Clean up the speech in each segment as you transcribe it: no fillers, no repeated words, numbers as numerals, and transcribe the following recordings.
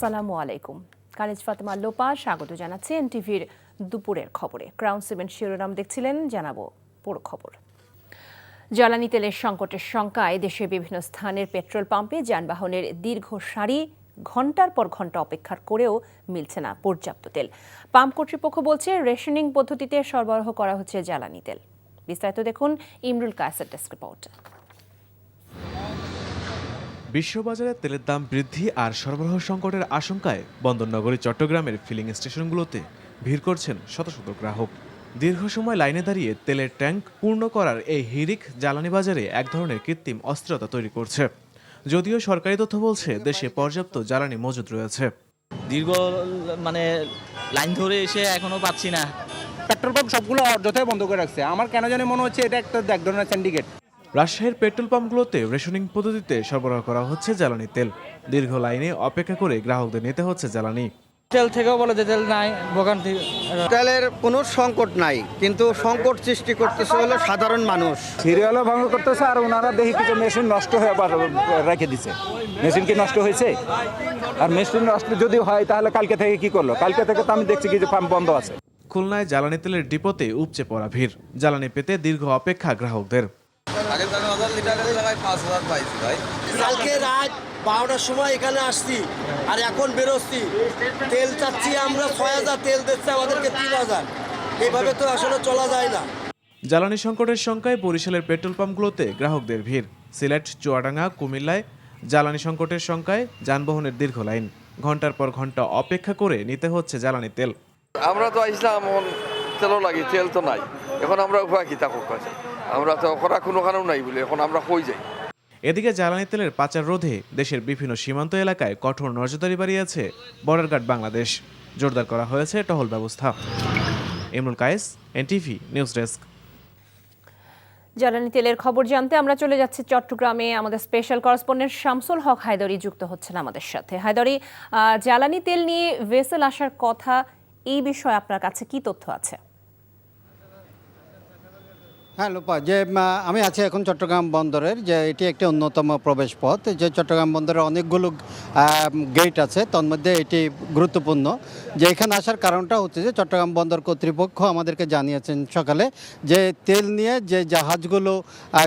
আসসালামু আলাইকুম। কানিজ ফাতেমা লোপা স্বাগত জানাচ্ছি এনটিভির দুপুরের খবরে। ক্রাউন সিমেন্ট শিরোনাম দেখছিলেন, জানাবো পুরো খবর। জ্বালানি তেলের সংকটের শঙ্কায় দেশের বিভিন্ন স্থানের পেট্রোল পাম্পে যানবাহনের দীর্ঘ সারি, ঘন্টার পর ঘন্টা অপেক্ষার করেও মিলছে না পর্যাপ্ত তেল। পাম্প কর্তৃপক্ষ বলছে রেশনিং পদ্ধতিতে সরবরাহ করা হচ্ছে জ্বালানি তেল। বিস্তারিত দেখুন ইমরুল কায়েসের ডেস্ক রিপোর্ট। বিশ্ববাজারে তেলের দাম বৃদ্ধি আর সরবরাহ সংকটের আশঙ্কায় বন্দরনগরী চট্টগ্রামের ফিলিং স্টেশনগুলোতে ভিড় করছেন শত শত গ্রাহক। দীর্ঘ সময় লাইনে দাঁড়িয়ে তেলের ট্যাঙ্ক পূর্ণ করার এই হিড়িক জ্বালানি বাজারে এক ধরনের কৃত্রিম অস্থিরতা তৈরি করছে। যদিও সরকারি তথ্য বলছে দেশে পর্যাপ্ত জ্বালানি মজুদ রয়েছে। দীর্ঘ লাইন ধরে এসে এখনো পাচ্ছি না। পেট্রোল পাম্প সবগুলো অযথাই বন্ধ করে রাখছে। আমার কেন জানি মনে হচ্ছে এটা একটা এক ধরনের সিন্ডিকেট। রাজশাহীর পেট্রোল পাম্পগুলোতে রেশনিং পদ্ধতিতে সরবরাহ করা হচ্ছে জ্বালানি তেল। দীর্ঘ লাইনে অপেক্ষা করে গ্রাহকদের নিতে হচ্ছে জ্বালানি। তেল থেকেও বলে যে তেল নাই, ভোগান্তি। তেলের কোনো সংকট নাই, কিন্তু সংকট সৃষ্টি করতেছে হলো সাধারণ মানুষ। সিরিয়ালও ভঙ্গ করতেছে আর ওনারা দেখি কিছু মেশিন নষ্ট হয়ে আবার রেখে দিছে। মেশিন কি নষ্ট হয়েছে? আর মেশিন নষ্ট যদি হয় তাহলে কালকে থেকে কি করলো? কালকে থেকে তো আমি দেখছি কিছু পাম্প বন্ধ আছে। খুলনায় জ্বালানি তেলের ডিপোতে উপচে পড়া ভিড়। জ্বালানি পেতে দীর্ঘ অপেক্ষা গ্রাহকদের। কালকে রাত 12টার সময় এখানে আসছি আর এখন বেরোচ্ছি। তেল চাচ্ছি আমরা 6000, তেল দিচ্ছে আমাদেরকে 3000। এইভাবে তো আসলে চলা যায় না। জ্বালানি সংকটের শঙ্কায় বরিশালের পেট্রোল পাম্পগুলোতে গ্রাহকদের ভিড়। সিলেট, চুয়াডাঙ্গা, কুমিল্লায় জ্বালানি সংকটের শঙ্কায় যানবাহনের দীর্ঘ লাইন। ঘন্টার পর ঘন্টা অপেক্ষা করে নিতে হচ্ছে জ্বালানি তেল। আমরা তো আসলাম, তেলও লাগি, তেল তো নাই। এখন আমরা উপায় কি থাকুক কাছে, আমরা তো করা কোনো কারণ নাই বলে এখন আমরা কই যাই। এদিকে জ্বালানি তেলের পাচার রোধে দেশের বিভিন্ন সীমান্ত এলাকায় কঠোর নজরদারি বাড়িয়েছে বর্ডার গার্ড বাংলাদেশ। জোরদার করা হয়েছে টহল ব্যবস্থা। Imrul Kayes, NTV news desk. জ্বালানি তেলের খবর জানতে আমরা চলে যাচ্ছি চট্টগ্রামে। আমাদের স্পেশাল করেসপন্ডেন্ট শামসুল হক হায়দরি যুক্ত হচ্ছেন আমাদের সাথে। হায়দরি, জ্বালানি তেল নিয়ে ভেসেল আসার কথা, এই বিষয়ে আপনার কাছে কি তথ্য আছে? হ্যাঁ লোপা, যে আমি আছি এখন চট্টগ্রাম বন্দরের, যে এটি একটি অন্যতম প্রবেশ পথ। যে চট্টগ্রাম বন্দরের অনেকগুলো গেট আছে, তার মধ্যে এটি গুরুত্বপূর্ণ। যে এখানে আসার কারণটা হচ্ছে যে চট্টগ্রাম বন্দর কর্তৃপক্ষ আমাদেরকে জানিয়েছেন সকালে যে তেল নিয়ে যে জাহাজগুলো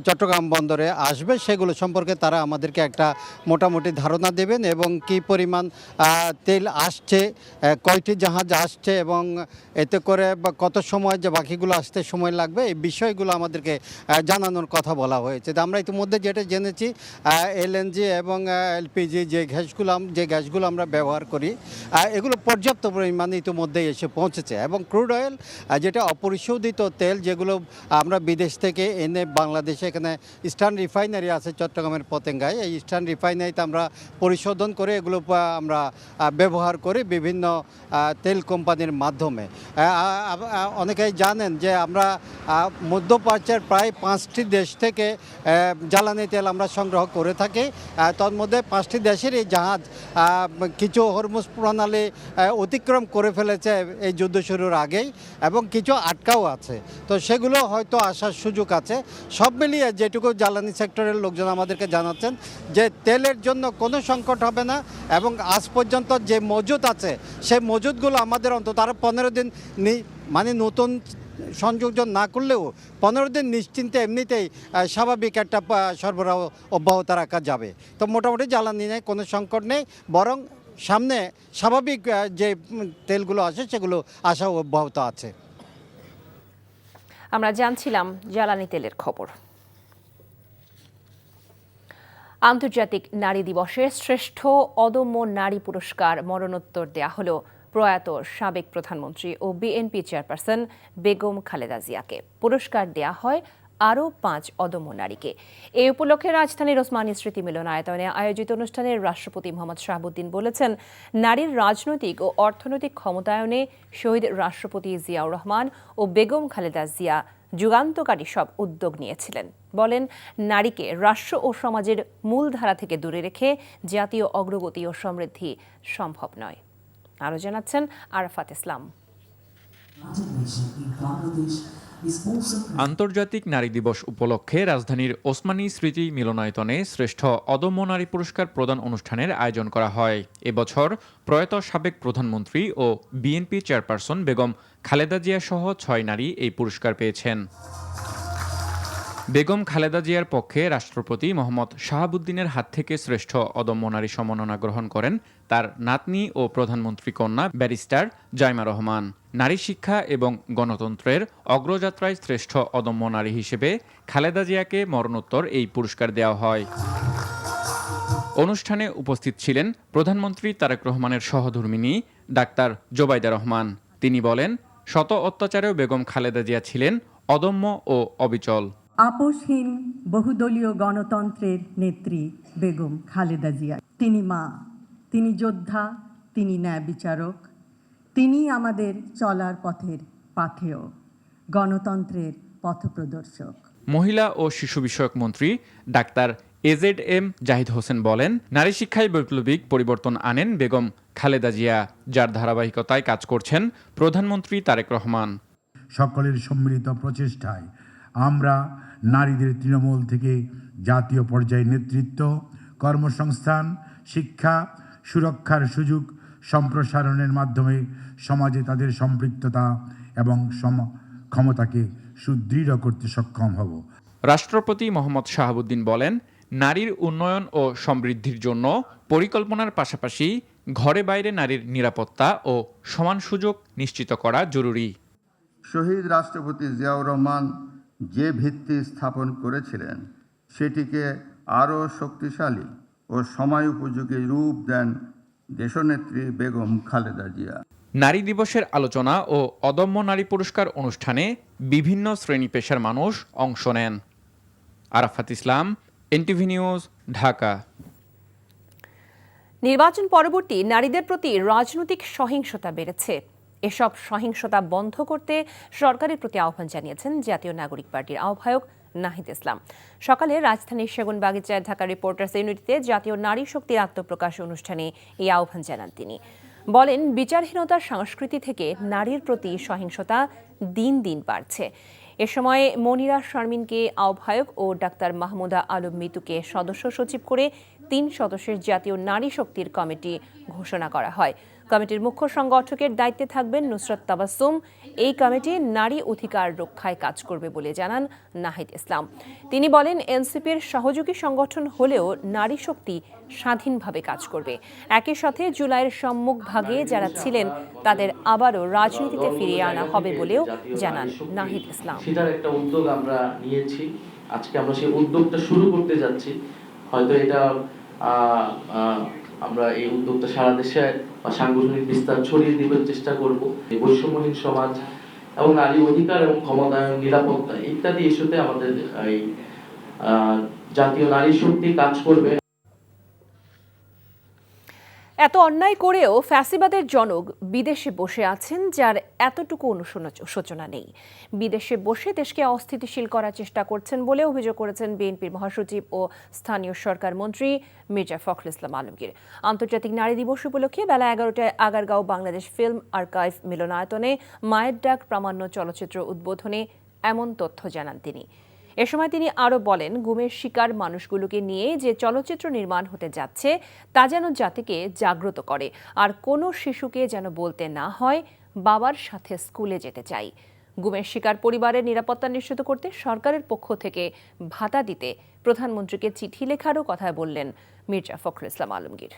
চট্টগ্রাম বন্দরে আসবে সেগুলো সম্পর্কে তারা আমাদেরকে একটা মোটামুটি ধারণা দেবেন এবং কী পরিমাণ তেল আসছে, কয়টি জাহাজ আসছে এবং এতে করে কত সময় যে বাকিগুলো আসতে সময় লাগবে, এই বিষয়গুলো আমাদেরকে জানানোর কথা বলা হয়েছে। আমরা ইতিমধ্যে যেটা জেনেছি, এলএনজি এবং এলপিজি যে গ্যাসগুলো আমরা ব্যবহার করি, এগুলো পর্যাপ্ত পরিমাণে ইতিমধ্যে এসে পৌঁছেছে। এবং ক্রুড অয়েল, যেটা অপরিশোধিত তেল, যেগুলো আমরা বিদেশ থেকে এনে বাংলাদেশে এখানে ইস্টার্ন রিফাইনারি আছে চট্টগ্রামের পতেঙ্গায়, এই ইস্টার্ন রিফাইনারিতে আমরা পরিশোধন করে এগুলো আমরা ব্যবহার করি বিভিন্ন তেল কোম্পানির মাধ্যমে। অনেকেই জানেন যে আমরা মধ্যপ্রাচ্যের প্রায় 5টি দেশ থেকে জ্বালানি তেল আমরা সংগ্রহ করে থাকি। তার মধ্যে 5টি দেশেরই জাহাজ কিছু হরমুজ প্রণালী অতিক্রম করে ফেলেছে এই যুদ্ধ শুরুর আগেই, এবং কিছু আটকাও আছে। তো সেগুলো হয়তো আসার সুযোগ আছে। সব মিলিয়ে যেটুকু জ্বালানি সেক্টরের লোকজন আমাদেরকে জানাচ্ছেন যে তেলের জন্য কোনো সংকট হবে না, এবং আজ পর্যন্ত যে মজুদ আছে সেই মজুদগুলো আমাদের অন্তত আরও 15 দিন মানে নতুন সংযোজন না করলেও 15 দিন নিশ্চিন্তে এমনিতেই স্বাভাবিক একটা সরবরাহ অব্যাহত রাখা যাবে। তো মোটামুটি জ্বালানি নেই, কোনো সংকট নেই, বরং সামনে স্বাভাবিক যে তেলগুলো আসে সেগুলো আসা অব্যাহত আছে। আমরা জানছিলাম জ্বালানি তেলের খবর। আন্তর্জাতিক নারী দিবসে শ্রেষ্ঠ অদম্য নারী পুরস্কার মরণোত্তর দেয়া হলো প্রয়াত সাবেক প্রধানমন্ত্রী ও বিএনপি চেয়ারপারসন বেগম খালেদা জিয়াকে। পুরস্কার দেয়া হয় আরও 5 অদম্য নারীকে। এই উপলক্ষে রাজধানীর ওসমানী স্মৃতি মিলনায়তনে আয়োজিত অনুষ্ঠানে রাষ্ট্রপতি মোহাম্মদ শাহাবুদ্দিন বলেছেন, নারীর রাজনৈতিক ও অর্থনৈতিক ক্ষমতায়নে শহীদ রাষ্ট্রপতি জিয়াউর রহমান ও বেগম খালেদা জিয়া যুগান্তকারী সব উদ্যোগ নিয়েছিলেন। বলেন, নারীকে রাষ্ট্র ও সমাজের মূলধারা থেকে দূরে রেখে জাতীয় অগ্রগতি ও সমৃদ্ধি সম্ভব নয়। আরও জানাচ্ছেন আরাফাত ইসলাম। আন্তর্জাতিক নারী দিবস উপলক্ষে রাজধানীর ওসমানী স্মৃতি মিলনায়তনে শ্রেষ্ঠ অদম্য নারী পুরস্কার প্রদান অনুষ্ঠানের আয়োজন করা হয় এবছর প্রয়াত সাবেক প্রধানমন্ত্রী ও বিএনপি চেয়ারপারসন বেগম খালেদা জিয়া সহ 6 নারী এই পুরস্কার পেয়েছেন। বেগম খালেদা জিয়ার পক্ষে রাষ্ট্রপতি মোহাম্মদ শাহাবুদ্দিনের হাত থেকে শ্রেষ্ঠ অদম্য নারী সম্মাননা গ্রহণ করেন তার নাতনি ও প্রধানমন্ত্রী কন্যা ব্যারিস্টার জাইমা রহমান। নারী শিক্ষা এবং গণতন্ত্রের অগ্রযাত্রায় শ্রেষ্ঠ অদম্য নারী হিসেবে খালেদা জিয়াকে মরণোত্তর এই পুরস্কার দেওয়া হয়। অনুষ্ঠানে উপস্থিত ছিলেন প্রধানমন্ত্রী তারেক রহমানের সহধর্মিণী ডাক্তার জোবাইদা রহমান। তিনি বলেন, শত অত্যাচারেও বেগম খালেদা জিয়া ছিলেন অদম্য ও অবিচল। আপোষহীন বহুদলীয় গণতন্ত্রের নেত্রী বেগম খালেদা জিয়া। তিনি মা, তিনি যোদ্ধা, তিনি ন্যায় বিচারক, তিনি আমাদের চলার পথের পাথেয়, গণতন্ত্রের পথপ্রদর্শক। মহিলা ও শিশু বিষয়ক মন্ত্রী ডাক্তার AZM জাহিদ হোসেন বলেন, নারী শিক্ষায় বৈপ্লবিক পরিবর্তন আনেন বেগম খালেদা জিয়া, যার ধারাবাহিকতায় কাজ করছেন প্রধানমন্ত্রী তারেক রহমান। সকলের সম্মিলিত প্রচেষ্টায় আমরা নারীদের তৃণমূল থেকে জাতীয় পর্যায়ে নেতৃত্ব, কর্মসংস্থান, শিক্ষা, সুরক্ষার সুযোগ সম্প্রসারণের মাধ্যমে সমাজে তাদের সম্পৃক্ততা এবং ক্ষমতাকে সুদৃঢ় করতে সক্ষম হব। রাষ্ট্রপতি মোহাম্মদ শাহাবুদ্দিন বলেন, নারীর উন্নয়ন ও সমৃদ্ধির জন্য পরিকল্পনার পাশাপাশি ঘরে বাইরে নারীর নিরাপত্তা ও সমান সুযোগ নিশ্চিত করা জরুরি। শহীদ রাষ্ট্রপতি জিয়াউর রহমান যে ভিত্তি স্থাপন করেছিলেন সেটিকে আরও শক্তিশালী ও সময় উপযোগী রূপ দেন দেশনেত্রী বেগম খালেদা জিয়া। নারী দিবসের আলোচনা ও অদম্য নারী পুরস্কার অনুষ্ঠানে বিভিন্ন শ্রেণী পেশার মানুষ অংশ নেন। আরাফাত ইসলাম, NTV নিউজ, ঢাকা। নির্বাচন পরবর্তী নারীদের প্রতি রাজনৈতিক সহিংসতা বেড়েছে। এসব সহিংসতা বন্ধ করতে সরকারের প্রতি আহ্বান জানিয়েছেন জাতীয় নাগরিক পার্টির আহ্বায়ক নাহিদ ইসলাম। সকালে রাজধানীর সেগুনবাগিচায় ঢাকা রিপোর্টার্স ইউনিটিতে জাতীয় নারী শক্তির আত্মপ্রকাশ অনুষ্ঠানে এই আহ্বান জানান তিনি। বলেন, বিচারহীনতার সংস্কৃতি থেকে নারীর প্রতি সহিংসতা দিন দিন বাড়ছে। এ সময় মনিরা শারমিনকে আহ্বায়ক ও ডাক্তার মাহমুদা আলম মিতুকে সদস্য সচিব করে 3 সদস্যের জাতীয় নারী শক্তির কমিটি ঘোষণা করা হয়। কমিটির মুখ্য সংগঠকের দায়িত্বে থাকবেন নুসরাত তাবাসসুম। এই কমিটি নারী অধিকার রক্ষায় কাজ করবে বলে জানান নাহিদ ইসলাম। তিনি বলেন, এনসিপির সহযোগী সংগঠন হলেও নারী শক্তি স্বাধীনভাবে কাজ করবে। একই সাথে জুলাইয়ের সম্মুখভাগে যারা ছিলেন তাদের আবারও রাজনীতিতে ফিরিয়ে আনা হবে বলেও জানান নাহিদ ইসলাম। সেটার একটা উদ্যোগ আমরা নিয়েছি। আজকে আমরা সেই উদ্যোগটা শুরু করতে যাচ্ছি। হয়তো এটা আমরা এই উদ্যোগটা সারা দেশে বা সাংগঠনিক বিস্তার ছড়িয়ে দেবার চেষ্টা করব। এই বৈষম্যহীন সমাজ এবং নারী অধিকার এবং ক্ষমতায়ন, নিরাপত্তা ইত্যাদি ইস্যুতে আমাদের এই জাতীয় নারী শক্তি কাজ করবে। এত অন্যায় করেও ফ্যাসিবাদের জনক বিদেশে বসে আছেন, যার এতটুকু অনুশোচনা নেই। বিদেশে বসে দেশকে অস্থিতিশীল করার চেষ্টা করছেন বলে অভিযোগ করেছেন বিএনপির মহাসচিব ও স্থানীয় সরকার মন্ত্রী মির্জা ফখরুল ইসলাম আলমগীর। আন্তর্জাতিক নারী দিবস উপলক্ষে বেলা 11টায় আগারগাঁও বাংলাদেশ ফিল্ম আর্কাইভ মিলনায়তনে মায়ের ডাক প্রামাণ্য চলচ্চিত্র উদ্বোধনে এমন তথ্য জানান তিনি। এ সময় তিনি আরও বলেন, গুমের শিকার মানুষগুলোকে নিয়ে যে চলচ্চিত্র নির্মাণ হতে যাচ্ছে তা যেন জাতিকে জাগ্রত করে, আর কোনো শিশুকে যেন বলতে না হয় বাবার সাথে স্কুলে যেতে চাই। গুমের শিকার পরিবারের নিরাপত্তা নিশ্চিত করতে সরকারের পক্ষ থেকে ভাতা দিতে প্রধানমন্ত্রীকে চিঠি লেখারও কথা বললেন মির্জা ফখরুল ইসলাম আলমগীর।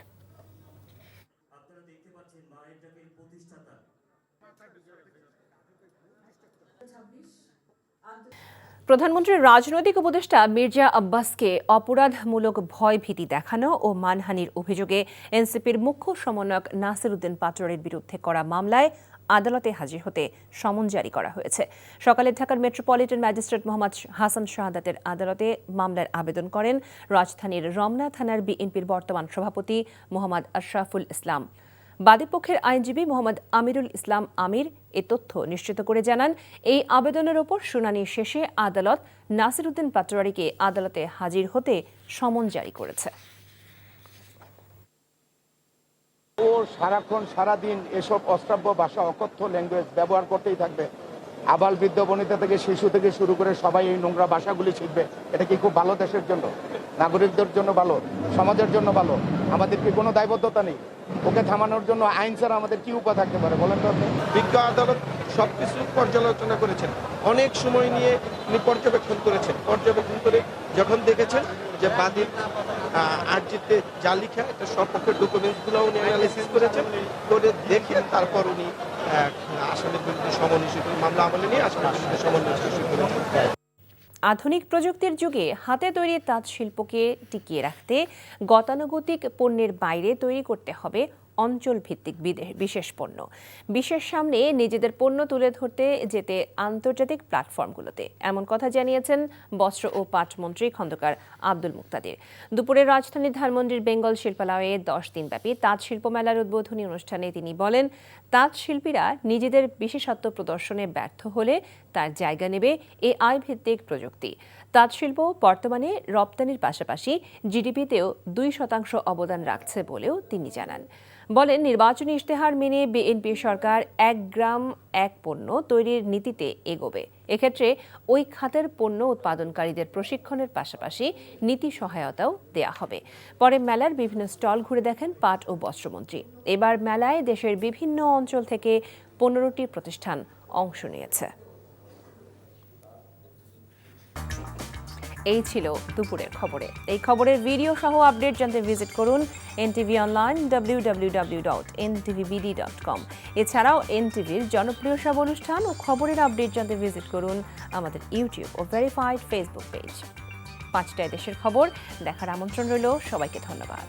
প্রধানমন্ত্রীর রাজনৈতিক উপদেষ্টা মির্জা আব্বাসকে অপরাধমূলক ভয় ভীতি দেখানো ও মানহানির অভিযোগে এনসিপির মুখ্য সমন্বয়ক নাসির উদ্দিন পাটোয়ারির বিরুদ্ধে করা মামলায় আদালতে হাজির হতে সমন জারি করা হয়েছে। সকালে ঢাকার মেট্রোপলিটন ম্যাজিস্ট্রেট মোহাম্মদ হাসান শাহাদাতের আদালতে মামলার আবেদন করেন রাজধানীর রমনা থানার বিএনপির বর্তমান সভাপতি মোহাম্মদ আশরাফুল ইসলাম। বাদীপক্ষের আইনজীবী মোহাম্মদ আমিরুল ইসলাম আমির এ তথ্য নিশ্চিত করে জানান, এই আবেদনের ওপর শুনানি শেষে আদালত নাসির উদ্দিন পাটোয়ারিকে আদালতে হাজির হতে সমন জারি করেছে। ও সারাক্ষণ সারাদিন এসব অশ্রাব্য ভাষা, অকথ্য ল্যাঙ্গুয়েজ ব্যবহার করতেই থাকবে। আবাল বৃদ্ধ বনিতা থেকে শিশু থেকে শুরু করে সবাই এই নোংরা ভাষাগুলি শিখবে, এটা কি খুব ভালো দেশের জন্য, নাগরিকদের জন্য ভালো, সমাজের জন্য ভালো? আমাদের কি কোনো দায়বদ্ধতা নেই? ওকে থামানোর জন্য আইন ছাড়া আমাদের কি উপায় থাকতে পারে বলেন তো আপনি? বিজ্ঞ আদালত সবকিছু পর্যালোচনা করেছেন, অনেক সময় নিয়ে উনি পর্যবেক্ষণ করেছেন। পর্যবেক্ষণ করে যখন দেখেছেন যে বাদীর আর্জিতে যা লিখা এটা সপক্ষের ডকুমেন্টসগুলো উনি অ্যানালাইসিস করেছেন, করে দেখে তারপর উনি আসামির বিরুদ্ধে সমন ইস্যু করে মামলা আমলে নিয়ে আসামির বিরুদ্ধে সমন ইস্যু করেছেন। আধুনিক প্রযুক্তির যুগে হাতে তৈরি তাঁত শিল্পকে টিকিয়ে রাখতে গতানুগতিক পণ্যের বাইরে তৈরি করতে হবে অঞ্চল ভিত্তিক বিশেষ পণ্য। বিশেষ সামনে নিজেদের পণ্য তুলে ধরতে যেতে আন্তর্জাতিক প্ল্যাটফর্মগুলোতে, এমন কথা জানিয়েছেন বস্ত্র ও পাট মন্ত্রী খন্দকার আব্দুল মুক্তাদির। দুপুরে রাজধানীর ধানমন্ডির বেঙ্গল শিল্পালয়ে 10 দিনব্যাপী তাঁত শিল্প মেলার উদ্বোধনী অনুষ্ঠানে তিনি বলেন, তাঁত শিল্পীরা নিজেদের বিশেষত্ব প্রদর্শনে ব্যর্থ হলে তার জায়গা নেবে AI ভিত্তিক প্রযুক্তি। তাঁত শিল্প বর্তমানে রপ্তানির পাশাপাশি জিডিপিতেও 2% অবদান রাখছে বলেও তিনি জানান। বলেন, নির্বাচনী ইশতেহার মেনে বিএনপি সরকার 1 গ্রাম 1 পণ্য তৈরির নীতিতে এগোবে। এক্ষেত্রে ওই খাতের পণ্য উৎপাদনকারীদের প্রশিক্ষণের পাশাপাশি নীতি সহায়তাও দেয়া হবে। পরে মেলার বিভিন্ন স্টল ঘুরে দেখেন পাট ও বস্ত্রমন্ত্রী। এবার মেলায় দেশের বিভিন্ন অঞ্চল থেকে 15টি প্রতিষ্ঠান অংশ নিয়েছে। এই ছিল দুপুরের খবরে। এই খবরের ভিডিও সহ আপডেট জানতে ভিজিট করুন NTV অনলাইন www.ntvbd.com। এছাড়াও NTVর জনপ্রিয় সব অনুষ্ঠান ও খবরের আপডেট জানতে ভিজিট করুন আমাদের ইউটিউব ও ভেরিফাইড ফেসবুক পেজ। 5টায় দেশের খবর দেখার আমন্ত্রণ রইল। সবাইকে ধন্যবাদ।